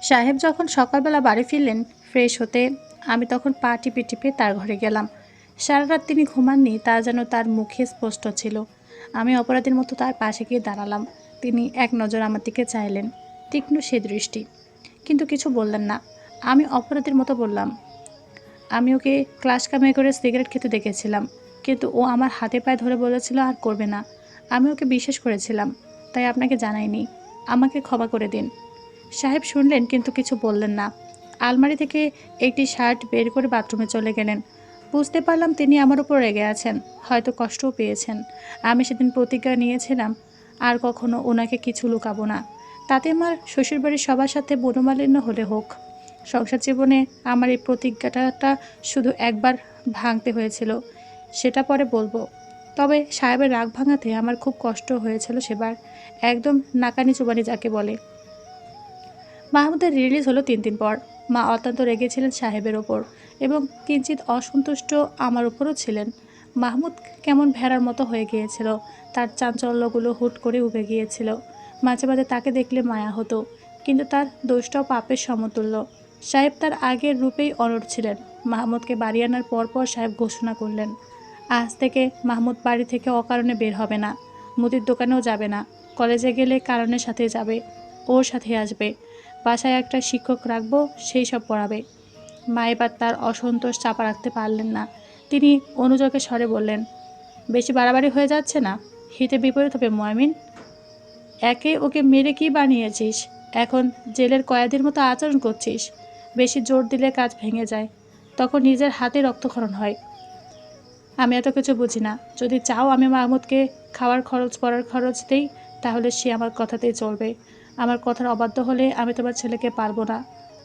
সাহেব যখন সকালবেলা বাড়ি ফিরলেন ফ্রেশ হতে, আমি তখন পা টিপে টিপে তার ঘরে গেলাম। সারা রাত তিনি ঘুমাননি তা যেন তার মুখে স্পষ্ট ছিল। আমি অপরাধীর মতো তার পাশে গিয়ে দাঁড়ালাম। তিনি এক নজর আমার দিকে চাইলেন, তীক্ষ্ণ সে দৃষ্টি, কিন্তু কিছু বললেন না। আমি অপরাধীর মতো বললাম, আমি ওকে ক্লাস কামাই করে সিগারেট খেতে দেখেছিলাম, কিন্তু ও আমার হাতে পায়ে ধরে বলেছিল আর করবে না। আমি ওকে বিশ্বাস করেছিলাম, তাই আপনাকে জানাইনি। আমাকে ক্ষমা করে দিন। সাহেব শুনলেন কিন্তু কিছু বললেন না। আলমারি থেকে একটি শার্ট বের করে বাথরুমে চলে গেলেন। বুঝতে পারলাম তিনি আমার উপর রেগে আছেন, হয়তো কষ্টও পেয়েছেন। আমি সেদিন প্রতিজ্ঞা নিয়েছিলাম আর কখনো ওনাকে কিছু লুকাবো না, তাতে আমার শ্বশুরবাড়ির সবার সাথে মনোমালিন্য হলে হোক। সংসার জীবনে আমার এই প্রতিজ্ঞাটা শুধু একবার ভাঙতে হয়েছিল, সেটা পরে বলবো। তবে সাহেবের রাগ ভাঙাতে আমার খুব কষ্ট হয়েছিল সেবার, একদম নাকানি চুবানি যাকে বলে। মাহমুদের রিলিজ হলো 3 দিন পর। মা অত্যন্ত রেগেছিলেন সাহেবের ওপর এবং কিঞ্চিত অসন্তুষ্ট আমার উপরও ছিলেন। মাহমুদ কেমন ভেড়ার মতো হয়ে গিয়েছিল, তার চাঞ্চল্যগুলো হুট করে উবে গিয়েছিল। মাঝে মাঝে তাকে দেখলে মায়া হতো, কিন্তু তার দোষটাও পাপের সমতুল্য। সাহেব তার আগের রূপেই অনড় ছিলেন। মাহমুদকে বাড়ি আনার পরপর সাহেব ঘোষণা করলেন, আজ থেকে মাহমুদ বাড়ি থেকে অকারণে বের হবে না, মুদির দোকানেও যাবে না, কলেজে গেলে কারণের সাথে যাবে, ওর সাথে আসবে, বাসায় একটা শিক্ষক রাখবো, সেই সব পড়াবে। মা এবার তার অসন্তোষ চাপা রাখতে পারলেন না। তিনি অনুযোগের স্বরে বললেন, বেশি বাড়াবাড়ি হয়ে যাচ্ছে না? হিতে বিপরীত হবে ময়মিন। একে ওকে মেরে কি বানিয়েছিস, এখন জেলের কয়েদির মতো আচরণ করছিস। বেশি জোর দিলে কাজ ভেঙে যায়, তখন নিজের হাতে রক্তক্ষরণ হয়। আমি এত কিছু বুঝি না। যদি চাও আমি মাহমুদকে খাওয়ার খরচ পড়ার খরচ দেই, তাহলে সে আমার কথাতেই চলবে। আমার কথার অবাধ্য হলে আমি তোমার ছেলেকে পারবো না।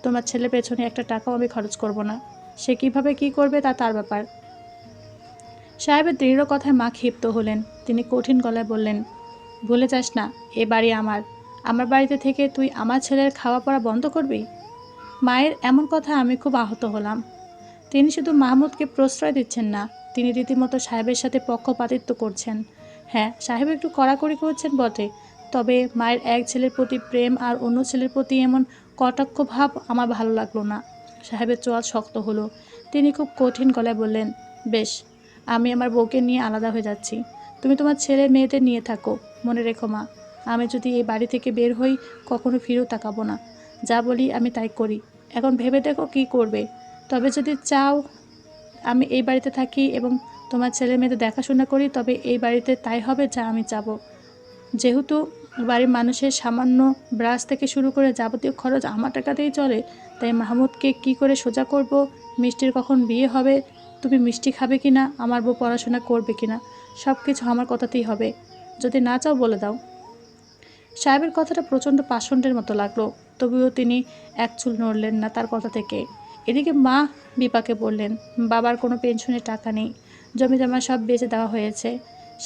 তোমার ছেলের পেছনে একটা টাকাও আমি খরচ করব না। সে কিভাবে কি করবে তা তার ব্যাপার। সাহেবের দৃঢ় কথায় মা ক্ষিপ্ত হলেন। তিনি কঠিন গলায় বললেন, ভুলে যাস না, এ বাড়ি আমার। আমার বাড়িতে থেকে তুই আমার ছেলের খাওয়া পড়া বন্ধ করবি? মায়ের এমন কথা আমি খুব আহত হলাম। তিনি শুধু মাহমুদকে প্রশ্রয় দিচ্ছেন না, তিনি রীতিমতো সাহেবের সাথে পক্ষপাতিত্ব করছেন। হ্যাঁ, সাহেব একটু কড়াকড়ি করছেন বটে, তবে মায়ের এক ছেলের প্রতি প্রেম আর অন্য ছেলের প্রতি এমন কটাক্ষ ভাব আমার ভালো লাগলো না। সাহেবের চোয়াল শক্ত হলো। তিনি খুব কঠিন গলায় বললেন, বেশ, আমি আমার বউকে নিয়ে আলাদা হয়ে যাচ্ছি। তুমি তোমার ছেলে মেয়েদের নিয়ে থাকো। মনে রেখো মা, আমি যদি এই বাড়ি থেকে বের হই কখনো ফিরেও তাকাবো না। যা বলি আমি তাই করি। এখন ভেবে দেখো কী করবে। তবে যদি চাও আমি এই বাড়িতে থাকি এবং তোমার ছেলে মেয়েদের দেখাশোনা করি, তবে এই বাড়িতে তাই হবে যা আমি চাবো। যেহেতু বাড়ির মানুষের সামান্য ব্রাশ থেকে শুরু করে যাবতীয় খরচ আমার টাকাতেই চলে, তাই মাহমুদকে কি করে সোজা করব, মিষ্টির কখন বিয়ে হবে, তুমি মিষ্টি খাবে কি না, আমার বউ পড়াশোনা করবে কি না, সব কিছু আমার কথাতেই হবে। যদি না চাও বলে দাও। সাহেবের কথাটা প্রচণ্ড পাষণ্ডের মতো লাগলো, তবুও তিনি এক চুল নড়লেন না তার কথা থেকে। এদিকে মা বিপাকে বললেন, বাবার কোনো পেনশনের টাকা নেই, জমি জমা সব বেচে দেওয়া হয়েছে।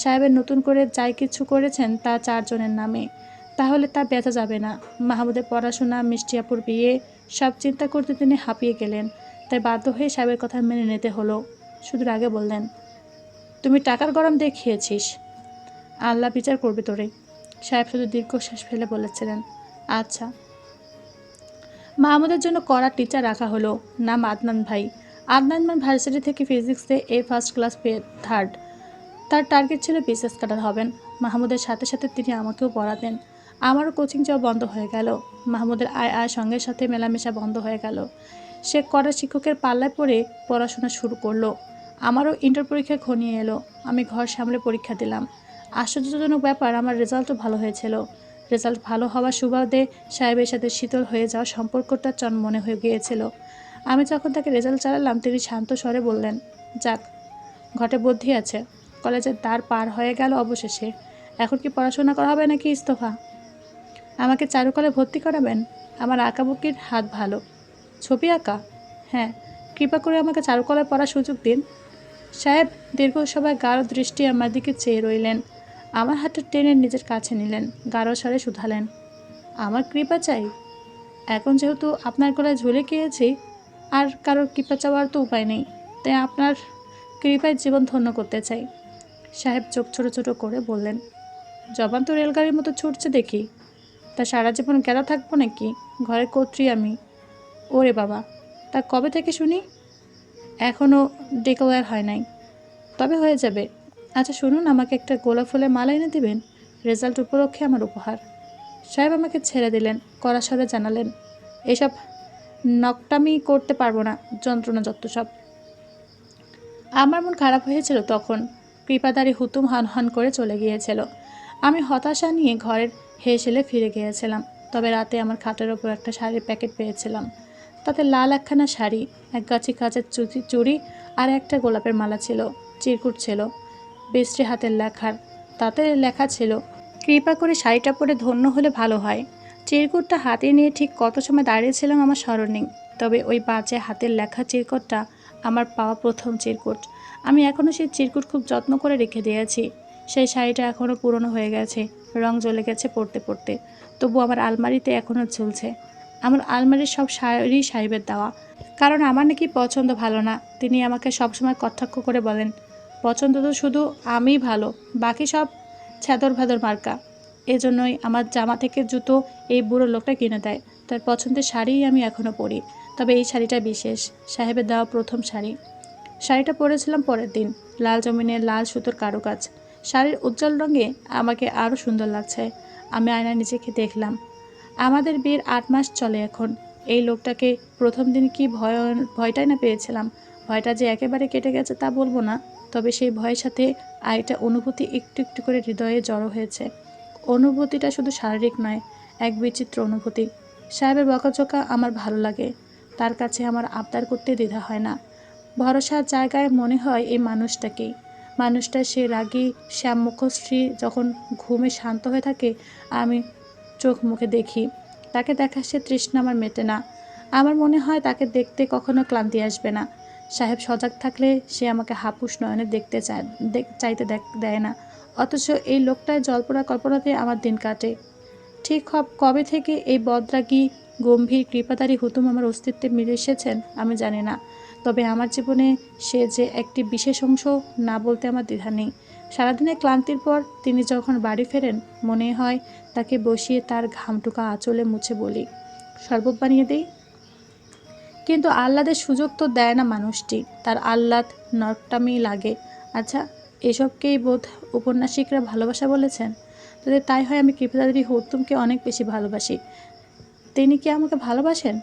সাহেবের নতুন করে যাই কিছু করেছেন তা 4 জনের নামে, তাহলে তা বেচা যাবে না। মাহমুদের পড়াশোনা, মিষ্টিয়াপুর বিয়ে, সব চিন্তা করতে তিনি হাঁপিয়ে গেলেন। তাই বাধ্য হয়ে সাহেবের কথা মেনে নিতে হলো। শুধু আগে বললেন, তুমি টাকার গরম দেখিয়েছিস, আল্লাহ বিচার করবে তোরে। সাহেব শুধু দীর্ঘশ্বাস ফেলে বলেছিলেন, আচ্ছা। মাহমুদের জন্য কড়া টিচার রাখা হলো, নাম আদনান ভাই। আদনান ভার্সিটি থেকে ফিজিক্সে ফার্স্ট ক্লাস পেয়ে 3rd। তার টার্গেট ছিল বিসিএস ক্যাডার হবেন। মাহমুদের সাথে সাথে তিনি আমাকেও পড়াতেন। আমারও কোচিং যাওয়া বন্ধ হয়ে গেল। মাহমুদের আয় সঙ্গের সাথে মেলামেশা বন্ধ হয়ে গেল। সে কড়া শিক্ষকের পাল্লায় পড়ে পড়াশোনা শুরু করলো। আমারও ইন্টার পরীক্ষা ঘনিয়ে এলো। আমি ঘর সামলে পরীক্ষা দিলাম। আশ্চর্যজনক ব্যাপার, আমার রেজাল্টও ভালো হয়েছিল। রেজাল্ট ভালো হওয়ার সুবাদে সাহেবের সাথে শীতল হয়ে যাওয়া সম্পর্কটা মনে হয়ে গিয়েছিল। আমি যখন তাকে রেজাল্ট চালালাম, তিনি শান্ত স্বরে বললেন, যাক, ঘটে বুদ্ধি আছে। কলেজের দ্বার পার হয়ে গেল অবশেষে। এখন কি পড়াশোনা করা হবে নাকি ইস্তফা? আমাকে চারুকলায় ভর্তি করাবেন? আমার আঁকাবুকির হাত ভালো। ছবি আঁকা? হ্যাঁ, কৃপা করে আমাকে চারুকলায় পড়ার সুযোগ দিন। সাহেব দীর্ঘ সময় গাঢ় দৃষ্টি আমার দিকে চেয়ে রইলেন। আমার হাতটা টেনে নিজের কাছে নিলেন, গাঢ় স্বরে শুধালেন, আমার কৃপা চাই? এখন যেহেতু আপনার গলায় ঝুলে গিয়েছি, আর কারোর কৃপা চাওয়ার তো উপায় নেই, তাই আপনার কৃপায় জীবন ধন্য করতে চাই। সাহেব চোখ ছোট ছোট করে বললেন, জবান তো রেলগাড়ির মতো ছুটছে দেখি। তা সারা জীবন গেলা থাকবো নাকি? ঘরের কর্ত্রী আমি। ওরে বাবা, তা কবে থেকে শুনি? এখনও ডিক্লেয়ার হয় নাই, তবে হয়ে যাবে। আচ্ছা শুনুন, আমাকে একটা গোলাপ ফুলের মালা এনে দিবেন, রেজাল্ট উপলক্ষে আমার উপহার। সাহেব আমাকে ছেড়ে দিলেন, কড়া স্বরে জানালেন, এসব নকটামি করতে পারবো না, যন্ত্রণা যত সব। আমার মন খারাপ হয়েছিল তখন। কৃপাদারি হুতুম হন হন করে চলে গিয়েছিল। আমি হতাশা নিয়ে ঘরের হেসেলে ফিরে গিয়েছিলাম। তবে রাতে আমার খাটের ওপর একটা শাড়ির প্যাকেট পেয়েছিলাম। তাতে লাল একখানা শাড়ি, এক গাছি কাচের চুড়ি আর একটা গোলাপের মালা ছিল। চিরকুট ছিল বিশ্রী হাতের লেখার। তাতে লেখা ছিল, কৃপা করে শাড়িটা পরে ধন্য হলে ভালো হয়। চিরকুটটা হাতে নিয়ে ঠিক কত সময় দাঁড়িয়েছিলাম আমার স্মরণ নেই। তবে ওই বাজে হাতের লেখা চিরকুটটা আমার পাওয়া প্রথম চিরকুট। আমি এখনও সেই চিরকুট খুব যত্ন করে রেখে দিয়েছি। সেই শাড়িটা এখনও পুরনো হয়ে গেছে, রং জ্বলে গেছে পড়তে পড়তে, তবু আমার আলমারিতে এখনও ঝুলছে। আমার আলমারির সব শাড়ি সাহেবের দেওয়া, কারণ আমার নাকি পছন্দ ভালো না। তিনি আমাকে সবসময় কটাক্ষ করে বলেন, পছন্দ তো শুধু আমিই ভালো, বাকি সব ছ্যাদর ভেদর মার্কা। এজন্যই আমার জামা থেকে জুতো এই বুড়ো লোকটা কিনে দেয়। তার পছন্দের শাড়িই আমি এখনও পরি। তবে এই শাড়িটা বিশেষ, সাহেবের দেওয়া প্রথম শাড়ি। শাড়িটা পরেছিলাম পরের দিন, লাল জমিনের লাল সুতোর কারুকাজ। শাড়ির উজ্জ্বল রঙে আমাকে আরও সুন্দর লাগছে। আমি আয়নায় নিজেকে দেখলাম। আমাদের বিয়ের 8 মাস চলে এখন। এই লোকটাকে প্রথম দিন কি ভয়টাই না পেয়েছিলাম। ভয়টা যে একেবারে কেটে গেছে তা বলবো না, তবে সেই ভয়ের সাথে আরেকটা অনুভূতি একটু একটু করে হৃদয়ে জড়ো হয়েছে। অনুভূতিটা শুধু শারীরিক নয়, এক বিচিত্র অনুভূতি। সাহেবের বকাঝকা আমার ভালো লাগে। তার কাছে আমার আবদার করতে দ্বিধা হয় না। ভরসার জায়গায় মনে হয় এই মানুষটাকেই। মানুষটা সে রাগী শ্যামমুখ স্ত্রী যখন ঘুমে শান্ত হয়ে থাকে, আমি চোখ মুখে দেখি। তাকে দেখার সে তৃষ্ণা আমার মেটে না। আমার মনে হয় তাকে দেখতে কখনো ক্লান্তি আসবে না। সাহেব সজাগ থাকলে সে আমাকে হাপুস নয়নে দেখতে চাইতে দেয় না। অথচ এই লোকটায় জল্পনা কল্পনাতে আমার দিন কাটে। ঠিক কবে থেকে এই বদরাগী গম্ভীর কৃপাধারী হুতুম আমার অস্তিত্বে মিলে এসেছেন আমি জানি না। তবে আমার জীবনে সে যে একটি বিশেষ অংশ, না বলতে আমার দ্বিধা নেই। সারাদিনের ক্লান্তির পর তিনি যখন বাড়ি ফেরেন, মনে হয় তাকে বসিয়ে তার ঘামটুকা আঁচলে মুছে বলি, শরবত বানিয়ে দেই। কিন্তু আহ্লাদের সুযোগ তো দেয় না মানুষটি, তার আহ্লাদ নরটামি লাগে। আচ্ছা, এসবকেই বোধ উপন্যাসিকরা ভালোবাসা বলেছেন। যদি তাই হয়, আমি কৃপাধারী হুতুমকে অনেক বেশি ভালোবাসি। তিনি কি আমাকে ভালোবাসেন?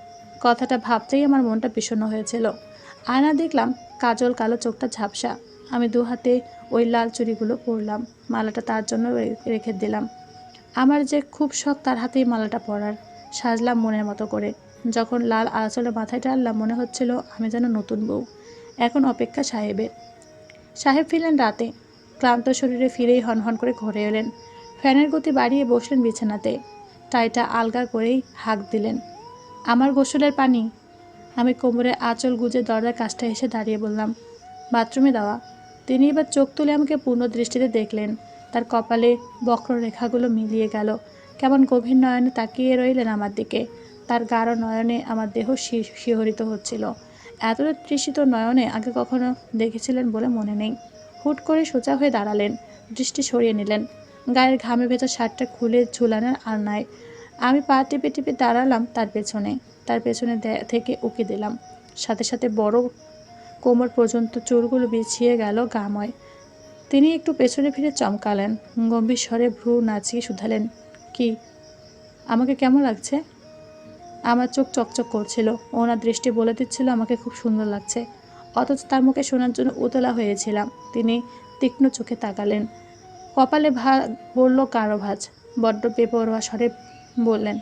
কথাটা ভাবতেই আমার মনটা বিষণ্ণ হয়েছিল। আয়না দেখলাম কাজল কালো, চোখটা ঝাপসা। আমি দু হাতে ওই লাল চুড়িগুলো পরলাম, মালাটা তার জন্য রেখে দিলাম। আমার যে খুব শখ তার হাতেই মালাটা পরার। সাজলাম মনের মতো করে। যখন লাল আঁচলে মাথায় টানলাম, মনে হচ্ছিল আমি যেন নতুন বউ। এখন অপেক্ষা সাহেবের। সাহেব ফিরলেন রাতে, ক্লান্ত শরীরে ফিরেই হনহন করে ঘরে এলেন। ফ্যানের গতি বাড়িয়ে বসলেন বিছানাতে, টাইটা আলগা করেই হাঁক দিলেন, আমার গোসলের পানি। আমি কোমরে আঁচল গুজে দরজার কাছটা এসে দাঁড়িয়ে বললাম, বাথরুমে দেওয়া। তিনি এবার চোখ তুলে আমাকে পূর্ণ দৃষ্টিতে দেখলেন। তার কপালে বক্ররেখাগুলো মিলিয়ে গেল। কেমন গভীর নয়নে তাকিয়ে রইলেন আমার দিকে। তার গাঢ় নয়নে আমার দেহ শিহরিত হচ্ছিল। এতটা তৃষিত নয়নে আগে কখনো দেখেছিলেন বলে মনে নেই। হুট করে সোজা হয়ে দাঁড়ালেন, দৃষ্টি সরিয়ে নিলেন। গায়ের ঘামে ভেজা শার্টটা খুলে ঝুলানোর আলনায়। আমি পা টিপে টিপে দাঁড়ালাম তার পেছনে। তার পেছনে থেকে উকি দিলাম। সাথে সাথে বড় কোমর পর্যন্ত চুলগুলো বিছিয়ে গেল গাময়। তিনি একটু পেছনে ফিরে চমকালেন, গম্ভীর স্বরে ভ্রু নাচিয়ে শুধালেন, কি, আমাকে কেমন লাগছে? আমার চোখ চকচক করছিল। ওনার দৃষ্টি বলে দিচ্ছিল আমাকে খুব সুন্দর লাগছে। অথচ তার মুখে শোনার জন্য উতলা হয়েছিলাম। তিনি তীক্ষ্ণ চোখে তাকালেন। কপালে বলল গাঢ় ভাঁজ। বড্ড বেপরোয়া স্বরে বললেন,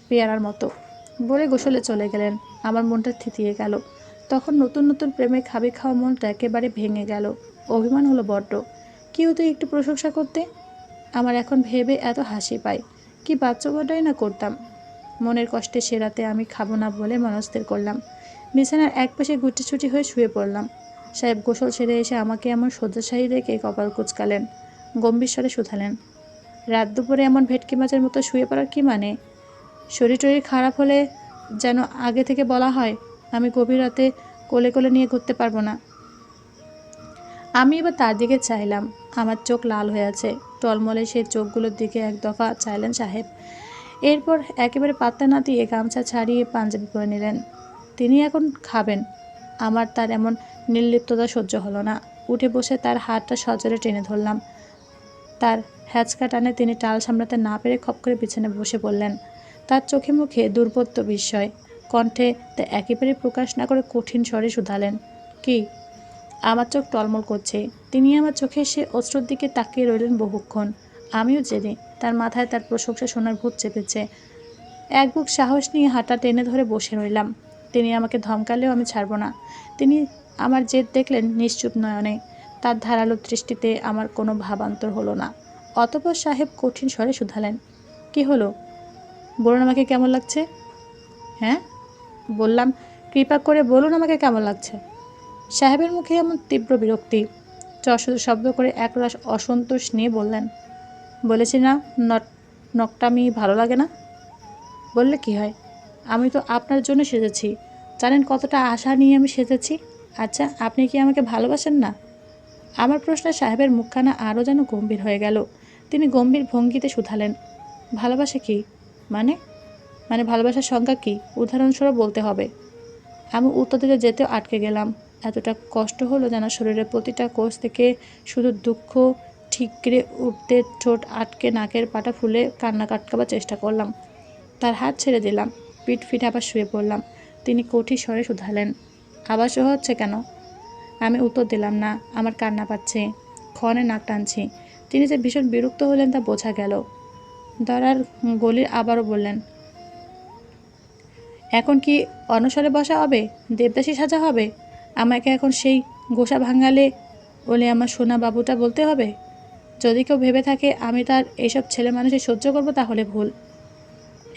পেয়ারার মতো, বলে গোসলে চলে গেলেন। আমার মনটা থিতিয়ে গেল। তখন নতুন নতুন প্রেমে খাবে খাওয়া মনটা একেবারে ভেঙে গেল। অভিমান হলো বড্ড। কেউ তো একটু প্রশংসা করতে। আমার এখন ভেবে এত হাসি পায়, কি বাচ্চাটাই না করতাম। মনের কষ্টে সে রাতে আমি খাবো না বলে মনস্থির করলাম। বিছানার এক পাশে গুটিছুটি হয়ে শুয়ে পড়লাম। সাহেব গোসল সেরে এসে আমাকে এমন শয্যাশায়ী রেখে কপাল কুঁচকালেন, গম্ভীর স্বরে শুধালেন, রাত দুপুরে এমন ভেটকি মাছের মতো শুয়ে পড়ার কি মানে? শরীর টরীর খারাপ হলে যেন আগে থেকে বলা হয়, আমি গভীর রাতে কোলে কোলে নিয়ে ঘুরতে পারবো না। আমি এবার তার দিকে চাইলাম। আমার চোখ লাল হয়ে আছে। টলমলে সেই চোখগুলোর দিকে এক দফা চাইলেন সাহেব। এরপর একেবারে পাত্তা না দিয়ে গামছা ছাড়িয়ে পাঞ্জাবি পরে নিলেন। তিনি এখন খাবেন। আমার তার এমন নির্লিপ্ততা সহ্য হলো না। উঠে বসে তার হাতটা সজোরে টেনে ধরলাম। তার হ্যাঁচকা টানে তিনি টাল সামলাতে না পেরে খপ করে বিছানায় বসে পড়লেন। তার চোখে মুখে দুর্বোধ্য বিস্ময়, কণ্ঠে তা একেবারে প্রকাশ না করে কঠিন স্বরে শুধালেন, কি? আমার চোখ টলমল করছে। তিনি আমার চোখে সে অশ্রুর দিকে তাকিয়ে রইলেন বহুক্ষণ। আমিও জেনে তার মাথায় তার প্রশংসা শোনার ভূত চেপেছে। এক বুক সাহস নিয়ে হাঁটা টেনে ধরে বসে রইলাম। তিনি আমাকে ধমকালেও আমি ছাড়ব না। তিনি আমার জেদ দেখলেন নিশ্চুপ নয়নে। তার ধারালো দৃষ্টিতে আমার কোনো ভাবান্তর হলো না। অতঃপর সাহেব কঠিন স্বরে শুধালেন, কি হলো? বলুন আমাকে কেমন লাগছে। হ্যাঁ, বললাম, কৃপা করে বলুন আমাকে কেমন লাগছে। সাহেবের মুখে এমন তীব্র বিরক্তি, শব্দ করে একরাশ অসন্তোষ নিয়ে বললেন, বলেছি না নকটামি ভালো লাগে না। বললে কি হয়? আমি তো আপনার জন্য সেজেছি। জানেন কতটা আশা নিয়ে আমি সেজেছি। আচ্ছা, আপনি কি আমাকে ভালোবাসেন না? আমার প্রশ্নে সাহেবের মুখখানা আরও যেন গম্ভীর হয়ে গেল। তিনি গম্ভীর ভঙ্গিতে শুধালেন, ভালোবাসে কি? মানে মানে ভালোবাসার সংজ্ঞা কী? উদাহরণস্বরূপ বলতে হবে। আমি উত্তর দিতে যেতেও আটকে গেলাম। এতটা কষ্ট হলো যেন শরীরের প্রতিটা কোষ থেকে শুধু দুঃখ ঠিকরে উঠতে ঠোঁট আটকে নাকের পাটা ফুলে কান্না আটকাবার চেষ্টা করলাম। তার হাত ছেড়ে দিলাম। পিঠ ফিটে আবার শুয়ে পড়লাম। তিনি কঠিন স্বরে শুধালেন, আবার সহ হচ্ছে কেন? আমি উত্তর দিলাম না। আমার কান্না পাচ্ছে, ক্ষণে নাক টানছি। তিনি যে ভীষণ বিরক্ত হলেন তা বোঝা গেল। দরার গলির আবারও বললেন, এখন কি অনশরে বসা হবে? দেবদাসী সাজা হবে? আমাকে এখন সেই গোসা ভাঙালে বলে আমার সোনা বাবুটা বলতে হবে? যদি কেউ ভেবে থাকে আমি তার এইসব ছেলে মানুষের সহ্য করব তাহলে ভুল।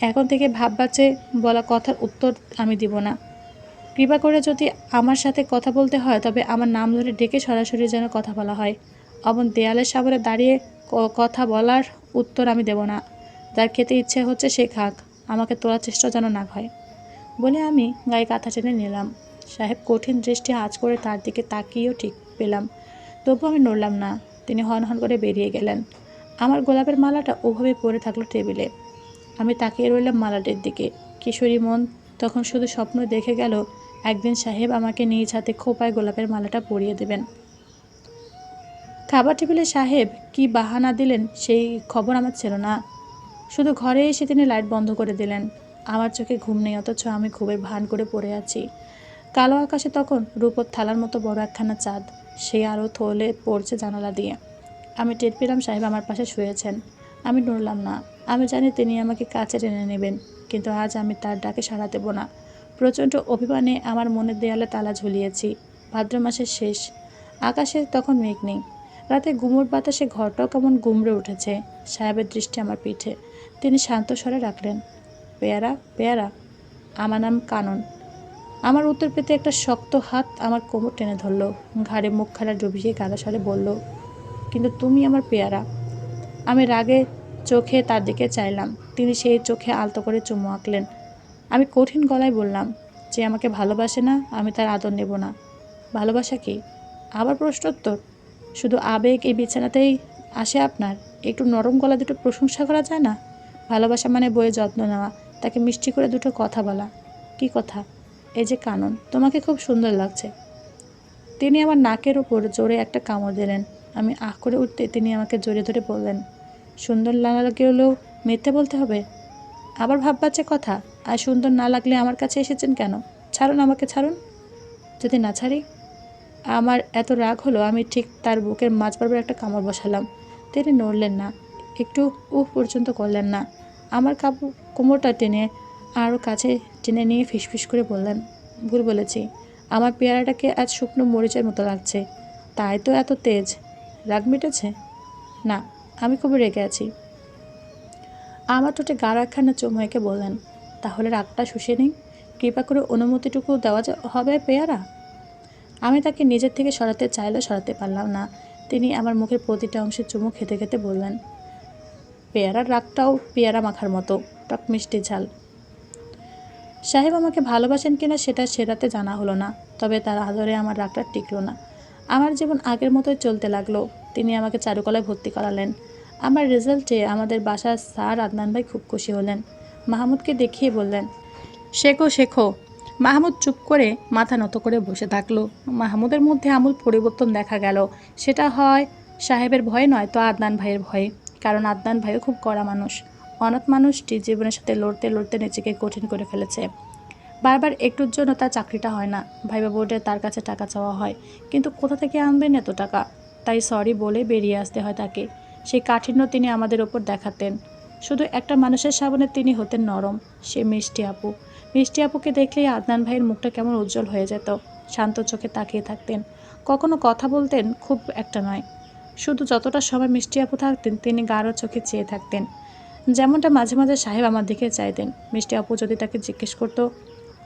এখন থেকে ভাববাচ্ছে বলা কথার উত্তর আমি দিব না। কৃপা করে যদি আমার সাথে কথা বলতে হয় তবে আমার নাম ধরে ডেকে সরাসরি যেন কথা বলা হয়। অমন দেয়ালের সামনে দাঁড়িয়ে কথা বলার উত্তর আমি দেব না। যার খেতে ইচ্ছে হচ্ছে সে খাক, আমাকে তোলার চেষ্টা যেন না হয়। বলে আমি গায়ে কাঁথা টেনে নিলাম। সাহেব কঠিন দৃষ্টি আঁচ করে তার দিকে তাকিয়েও ঠিক পেলাম, তবু আমি নড়লাম না। তিনি হন হন করে বেরিয়ে গেলেন। আমার গোলাপের মালাটা ওভাবে পড়ে থাকলো টেবিলে। আমি তাকিয়ে রইলাম মালাটির দিকে। কিশোরী মন তখন শুধু স্বপ্ন দেখে গেল একদিন সাহেব আমাকে নিজ হাতে খোঁপায় গোলাপের মালাটা পরিয়ে দেবেন। খাবার টেবিলে সাহেব কি বাহানা দিলেন সেই খবর আমার ছিল না। শুধু ঘরে এসে তিনি লাইট বন্ধ করে দিলেন। আমার চোখে ঘুম নেই, অথচ আমি ঘুমের ভান করে পড়ে আছি। কালো আকাশে তখন রূপোর থালার মতো বড় একখানা চাঁদ, সে আরও থলে পড়ছে জানালা দিয়ে। আমি টের পেলাম সাহেব আমার পাশে শুয়েছেন। আমি নড়লাম না। আমি জানি তিনি আমাকে কাছে টেনে নেবেন, কিন্তু আজ আমি তার ডাকে সাড়া দেব না। প্রচণ্ড অভিমানে আমার মনের দেয়ালে তালা ঝুলিয়েছি। ভাদ্র মাসের শেষ, আকাশে তখন মেঘ নেই। রাতে গুমোট বাতাসে ঘরটাও কেমন গুমড়ে উঠেছে। সাহেবের দৃষ্টি আমার পিঠে। তিনি শান্ত স্বরে রাখলেন, পেয়ারা পেয়ারা। আমার নাম কানন। আমার উত্তর পেতে একটা শক্ত হাত আমার কোমর টেনে ধরল, ঘাড়ে মুখখানা ডুবিয়ে কাদা স্বরে বলল, কিন্তু তুমি আমার পেয়ারা। আমি রাগে চোখে তার দিকে চাইলাম। তিনি সেই চোখে আলতো করে চুমু আঁকলেন। আমি কঠিন গলায় বললাম, যে আমাকে ভালোবাসে না আমি তার আদর নেব না। ভালোবাসা কি? আবার প্রশ্নোত্তর। শুধু আবেগ এই বিছানাতেই আসে আপনার? একটু নরম গলা দুটো প্রশংসা করা যায় না? ভালোবাসা মানে বইয়ে যত্ন নেওয়া, তাকে মিষ্টি করে দুটো কথা বলা। কি কথা? এই যে কানন, তোমাকে খুব সুন্দর লাগছে। তিনি আমার নাকের ওপর জোরে একটা কামড় দিলেন। আমি আহ করে উঠতে তিনি আমাকে জড়িয়ে ধরে বললেন, সুন্দর না লাগলেও মিথ্যে বলতে হবে? আবার ভাববাচ্ছে কথা। আর সুন্দর না লাগলে আমার কাছে এসেছেন কেন? ছাড়ুন, আমাকে ছাড়ুন। যদি না ছাড়ি? আমার এত রাগ হলো আমি ঠিক তার বুকের মাঝ বরাবর একটা কামড় বসালাম। তিনি নড়লেন না, একটু উফ পর্যন্ত করলেন না। আমার কোমরটা টেনে আরও কাছে টেনে নিয়ে ফিসফিস করে বললেন, ভুল বলেছি। আমার পেয়ারাটাকে আজ শুকনো মরিচের মতো লাগছে। তাই তো এত তেজ। রাগ মিটেছে? না, আমি খুবই রেগে আছি। আমার ঠোঁটে গাঢ় একখানা চুমু এঁকে বললেন, তাহলে রাগটা শুষে নিই। কৃপা করে অনুমতিটুকু দেওয়া হবে পেয়ারা। আমি তাকে নিজের থেকে সরাতে চাইলেও সরাতে পারলাম না। তিনি আমার মুখের প্রতিটা অংশে চুমু খেতে খেতে বললেন, পেয়ারার রাগটাও পেয়ারা মাখার মতো, টক মিষ্টি ঝাল। সাহেব আমাকে ভালোবাসেন কিনা সেটা সেরাতে জানা হলো না, তবে তার আদরে আমার রাগটা টিকলো না। আমার জীবন আগের মতোই চলতে লাগলো। তিনি আমাকে চারুকলায় ভর্তি করালেন। আমার রেজাল্টে আমাদের বাসার স্যার আদনান ভাই খুব খুশি হলেন। মাহমুদকে দেখিয়ে বললেন, শেখো শেখো। মাহমুদ চুপ করে মাথা নত করে বসে থাকলো। মাহমুদের মধ্যে আমূল পরিবর্তন দেখা গেল। সেটা হয় সাহেবের ভয়ে নয় তো আদনান ভাইয়ের ভয়ে। কারণ আদনান ভাইও খুব কড়া মানুষ। অনাথ মানুষটি জীবনের সাথে লড়তে লড়তে নিজেকে কঠিন করে ফেলেছে। বারবার একটুর জন্য তার চাকরিটা হয় না। ভাইবা বোর্ডে তার কাছে টাকা চাওয়া হয়, কিন্তু কোথা থেকে আনবেন এত টাকা? তাই সরি বলে বেরিয়ে আসতে হয় তাকে। সেই কাঠিন্য তিনি আমাদের ওপর দেখাতেন। শুধু একটা মানুষের সামনে তিনি হতেন নরম। সে মিষ্টি আপু। মিষ্টি আপুকে দেখলেই আদনান ভাইয়ের মুখটা কেমন উজ্জ্বল হয়ে যেত। শান্ত চোখে তাকিয়ে থাকতেন। কখনো কথা বলতেন, খুব একটা নয়। শুধু যতটা সময় মিষ্টি আপু থাকতেন তিনি গাঢ় চোখে চেয়ে থাকতেন। যেমনটা মাঝে মাঝে সাহেব আমার দিকে চাইতেন। মিষ্টি আপু যদি তাকে জিজ্ঞেস করতো,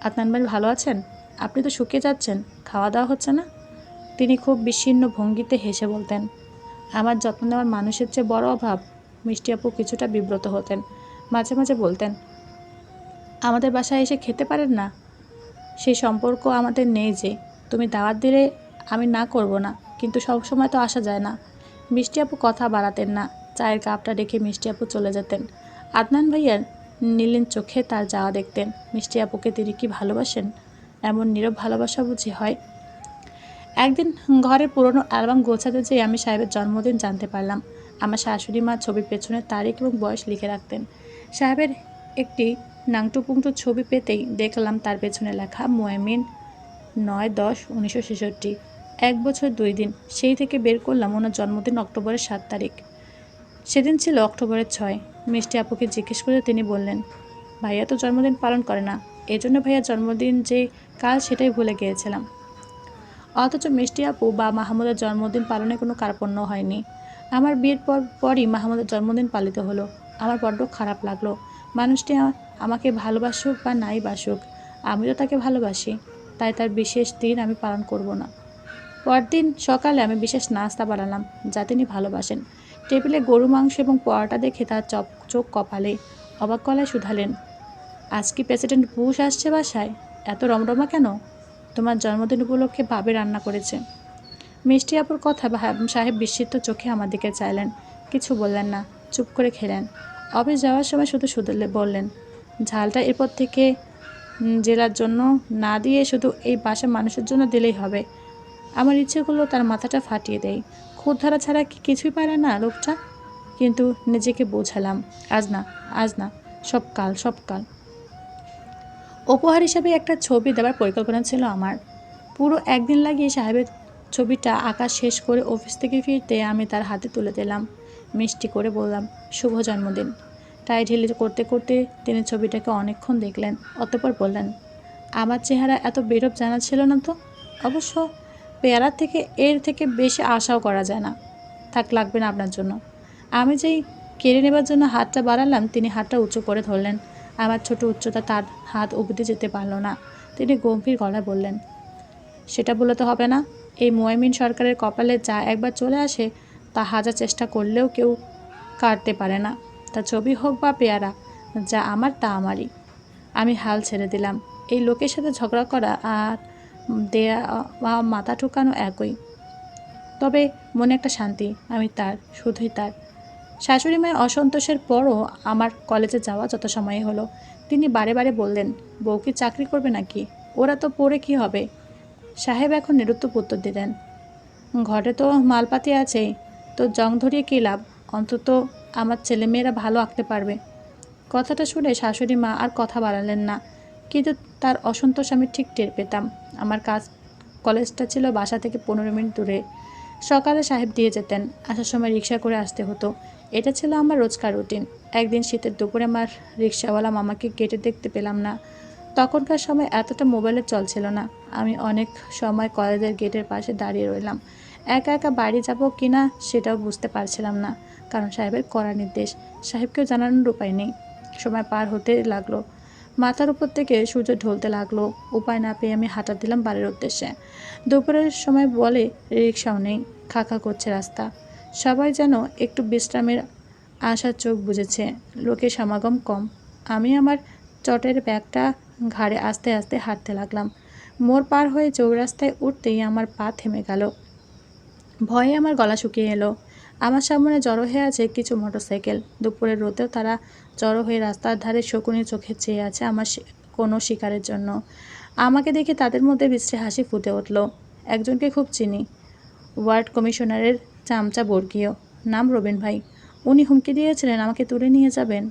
আদনান ভাই ভালো আছেন? আপনি তো শুকিয়ে যাচ্ছেন, খাওয়া দাওয়া হচ্ছে না? তিনি খুব বিস্তীর্ণ ভঙ্গিতে হেসে বলতেন, আমার যত্ন নেওয়ার মানুষের চেয়ে বড় অভাব। মিষ্টি আপু কিছুটা বিব্রত হতেন। মাঝে মাঝে বলতেন, আমাদের বাসায় এসে খেতে পারেন না? সেই সম্পর্ক আমাদের নেই যে। তুমি দাওয়াত দিলে আমি না করব না, কিন্তু সব সময় তো আসা যায় না। মিষ্টি আপু কথা বাড়াতেন না। চায়ের কাপটা রেখে মিষ্টি আপু চলে যেতেন। আদনান ভাইয়ার নীলেন চোখে তার যাওয়া দেখতেন। মিষ্টি আপুকে তিনি কি ভালোবাসেন? এমন নীরব ভালোবাসা বুঝি হয়? একদিন ঘরের পুরনো অ্যালবাম গোছাতে যেয়ে আমি সাহেবের জন্মদিন জানতে পারলাম। আমার শাশুড়ি মা ছবির পেছনে তারিখ এবং বয়স লিখে রাখতেন। সাহেবের একটি নাংটুপুংটু ছবি পেতেই দেখলাম তার পেছনে লেখা মুয়ামিন ৯-১০-১৯৬৬। ১ বছর ২ দিন। সেই থেকে বের করলাম ওনার জন্মদিন অক্টোবরের ৭ তারিখ। সেদিন ছিল অক্টোবরের ৬। মিষ্টি আপুকে জিজ্ঞেস করে তিনি বললেন, ভাইয়া তো জন্মদিন পালন করে না, এজন্য ভাইয়ার জন্মদিন যে কাল সেটাই ভুলে গিয়েছিলাম। অথচ মিষ্টি আপু বা মাহমুদের জন্মদিন পালনে কোনো কার্পণ্য হয়নি। আমার বিয়ের পরই মাহমুদের জন্মদিন পালিত হলো। আমার বড্ড খারাপ লাগলো। মানুষটি আমাকে ভালোবাসুক বা নাই বাসুক, আমিও তাকে ভালোবাসি। তাই তার বিশেষ দিন আমি পালন করব না। পরদিন সকালে আমি বিশেষ নাস্তা বানালাম, যা তিনি ভালোবাসেন। টেবিলে গরু মাংস এবং পরোটা দেখে তার চোখ কপালে। অবাক গলায় শুধালেন, আজ কি প্রেসিডেন্ট বুশ আসছে বাসায়? এত রমরমা কেন? তোমার জন্মদিন উপলক্ষে ভাবে রান্না করেছে। মিষ্টি আপুর কথা সাহেব বিস্মিত চোখে আমার দিকে চাইলেন। কিছু বললেন না, চুপ করে খেলেন। অফিস যাওয়ার সময় শুধু শুধু বললেন, ঝালটা এরপর থেকে জেলার জন্য না দিয়ে শুধু এই বাসার মানুষের জন্য দিলেই হবে। আমার ইচ্ছেগুলো তার মাথাটা ফাটিয়ে দেয়। খুদ ধরা ছাড়া কি কিছুই পারে না লোকটা? কিন্তু নিজেকে বোঝালাম, আজ না, আজ না, সব কাল, সব কাল। উপহার হিসাবে একটা ছবি দেওয়ার পরিকল্পনা ছিল আমার। পুরো একদিন লাগিয়ে সাহেবের ছবিটা আঁকা শেষ করে অফিস থেকে ফিরতে আমি তার হাতে তুলে দিলাম। মিষ্টি করে বললাম, শুভ জন্মদিন। টাই ঢিলি করতে করতে তিনি ছবিটাকে অনেকক্ষণ দেখলেন। অতঃপর বললেন, আমার চেহারা এত বেরব জানা ছিল না তো। অবশ্য পেয়ারার থেকে এর থেকে বেশি আশাও করা যায় না। থাক, লাগবে না আপনার জন্য। আমি যেই কেড়ে নেবার জন্য হাতটা বাড়ালাম, তিনি হাতটা উঁচু করে ধরলেন। আমার ছোট উচ্চতা তার হাত অবধি যেতে পারল না। তিনি গম্ভীর গলায় বললেন, সেটা বলে তো হবে না। এই মুয়ামিন সরকারের কপালে যা একবার চলে আসে তা হাজার চেষ্টা করলেও কেউ কাটতে পারে না। তা ছবি হোক বা পেয়ারা, যা আমার তা আমারই। আমি হাল ছেড়ে দিলাম। এই লোকের সাথে ঝগড়া করা আর দেয়া মাথা ঠুকানো একই। তবে মনে একটা শান্তি, আমি তার, শুধুই তার। শাশুড়ি মায়ের অসন্তোষের পরও আমার কলেজে যাওয়া যত সময় হলো, তিনি বারে বারে বললেন, বউ কি চাকরি করবে নাকি? ওরা তো পড়ে কি হবে? সাহেব এখন নিরুত্তর উত্তর দিলেন, ঘরে তো মালপাতি আছেই, তো জং ধরিয়ে কী লাভ? অন্তত আমার ছেলেমেয়েরা ভালো আঁকতে পারবে। কথাটা শুনে শাশুড়ি মা আর কথা বাড়ালেন না, কিন্তু তার অসন্তোষ আমি ঠিক টের পেতাম। আমার কলেজটা ছিল বাসা থেকে 15 মিনিট দূরে। সকালে সাহেব দিয়ে যেতেন, আসার সময় রিক্সা করে আসতে হতো। এটা ছিল আমার রোজকার রুটিন। একদিন শীতের দুপুরে আমার রিক্সাওয়ালা মামাকে গেটে দেখতে পেলাম না। তখনকার সময় এতটা মোবাইলের চল ছিল না। আমি অনেক সময় কলেজের গেটের পাশে দাঁড়িয়ে রইলাম। একা একা বাড়ি যাব কিনা সেটাও বুঝতে পারছিলাম না, কারণ সাহেবের কড়া নির্দেশ। সাহেবকেও জানানোর উপায় নেই। সময় পার হতে লাগলো। মাথার উপর থেকে সূর্য ঢলতে লাগলো। উপায় না পেয়ে আমি হাঁটা দিলাম বাড়ির উদ্দেশ্যে। দুপুরের সময় বলে রিক্সাও নেই, খাঁখা করছে রাস্তা। সবাই যেন একটু বিশ্রামের আশার চোখ বুঝেছে। লোকের সমাগম কম। আমি আমার চটের ব্যাগটা ঘাড়ে আস্তে আস্তে হাঁটতে লাগলাম। মোড় পার হয়ে চৌরাস্তায় উঠতেই আমার পা থেমে গেল। ভয়ে আমার গলা শুকিয়ে এলো। আমার সামনে জড়ো হয়ে আছে কিছু মোটরসাইকেল। দুপুরের রোদেও তারা জড়ো হয়ে রাস্তার ধারে শকুনি চোখে চেয়ে আছে আমার কোনো শিকারের জন্য। আমাকে দেখে তাদের মধ্যে বিশ্রী হাসি ফুটে উঠল। একজনকে খুব চিনি, ওয়ার্ড কমিশনারের চামচা বর্গীয়, নাম রবিন ভাই। উনি হুমকি দিয়েছিলেন আমাকে তুলে নিয়ে যাবেন।